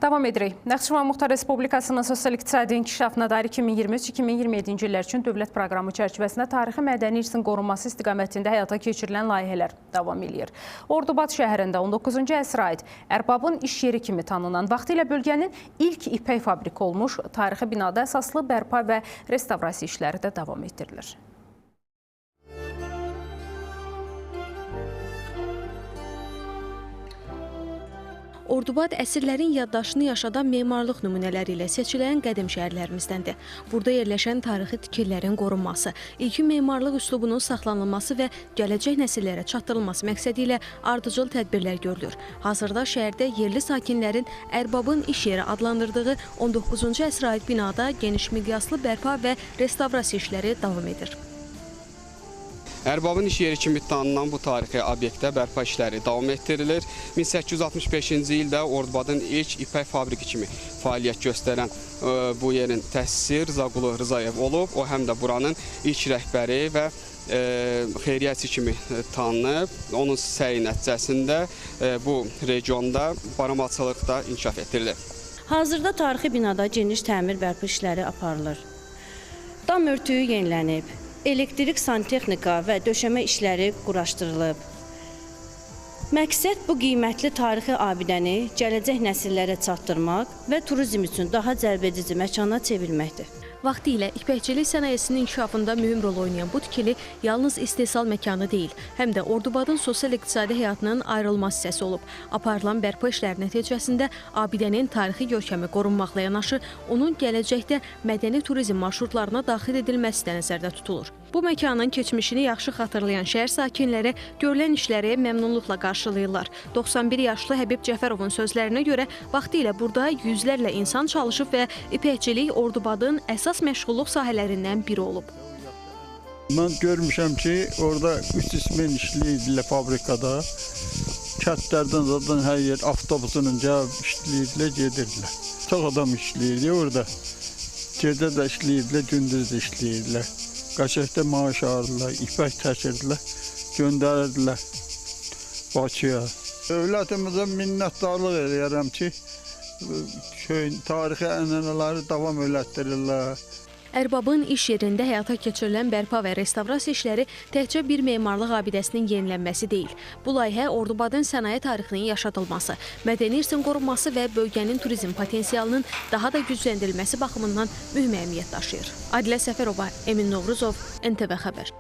Davam edirik. Naxçıvan Muxtar Respublikasının sosial-iqtisadi inkişafına dair 2023-2027-ci illər üçün dövlət proqramı çərçivəsində tarixi mədəni irsin qorunması istiqamətində həyata keçirilən layihələr davam edir. Ordubad şəhərində 19-cu əsrə aid ərbabın iş yeri kimi tanınan, vaxtilə bölgənin ilk ipək fabriki olmuş tarixi binada əsaslı bərpa və restavrasiya işləri də davam etdirilir. Ordubad əsrlərin yaddaşını yaşadan memarlıq nümunələri ilə seçilən qədim şəhərlərimizdəndir. Burada yerləşən tarixi tikililərin qorunması, ilkin memarlıq üslubunun saxlanılması və gələcək nəsillərə çatdırılması məqsədi ilə ardıcıl tədbirlər görülür. Hazırda şəhərdə yerli sakinlərin ərbabın iş yeri adlandırdığı 19-cu əsrə aid binada geniş miqyaslı bərpa və restavrasiya işləri davam edir. Ərbabın iş yeri kimi tanınan bu tarixi obyektdə bərpa işləri davam etdirilir. 1865-ci ildə Ordubadın ilk ipək fabriki kimi fəaliyyət göstərən bu yerin təsisi Rzaqulu Rzayev olub. O həm də buranın ilk rəhbəri və xeyriyyəçi kimi tanınıb. Onun səyi nəticəsində bu regionda baramaçılıq da inkişaf etdirilir. Hazırda tarixi binada geniş təmir bərpa işləri aparılır. Dam örtüyü yenilənib. Elektrik, santexnika və döşəmə işləri quraşdırılıb. Məqsəd bu qiymətli tarixi abidəni gələcək nəsillərə çatdırmaq və turizm üçün daha cəlbedici məkana çevirməkdir. Vaxtilə ipəkçilik sənayesinin inkişafında mühüm rol oynayan bu tikili yalnız istehsal məkanı deyil, həm də Ordubadın sosial-iqtisadi həyatının ayrılmaz hissəsi olub. Aparılan bərpa işləri nəticəsində abidənin tarixi görkəmi qorunmaqla yanaşı, onun gələcəkdə mədəni turizm marşrutlarına daxil edilməsi də nəzərdə tutulur. Bu məkanın keçmişini yaxşı xatırlayan şəhər sakinləri görülən işləri məmnunluqla qarşılayırlar. 91 yaşlı Həbib Cəfərovun sözlərinə görə vaxtilə burada yüzlərlə insan çalışıb və ipəkçilik Ordubadın əsas məşğulluq sahələrindən biri olub. Mən görmüşəm ki, orada 300 min işləyirlər fabrikada. Kətlərdən zaten hər yer avtobusunun cavab işləyirlər, gedirlər. Çox adam işləyirlər orada. Gecə də işləyirlər, gündüz də işləyirlər. Qaçaqda maaş alırlar, ipək çəkirdilər, göndərirdilər Bakıya. Dövlətimizə minnətdarlıq edirəm ki, tarixi ənənələri davam elətdirirlər. Ərbabın iş yerində həyata keçirilən bərpa və restavrasiya işləri təkcə bir memarlıq abidəsinin yenilənməsi deyil. Bu layihə Ordubadın sənaye tarixinin yaşadılması, mədəni irsin qorunması və bölgənin turizm potensialının daha da gücləndirilməsi baxımından mühüm əhəmiyyət daşıyır. Adilə Səfərova, Emin Novruzov, NTV Xəbər.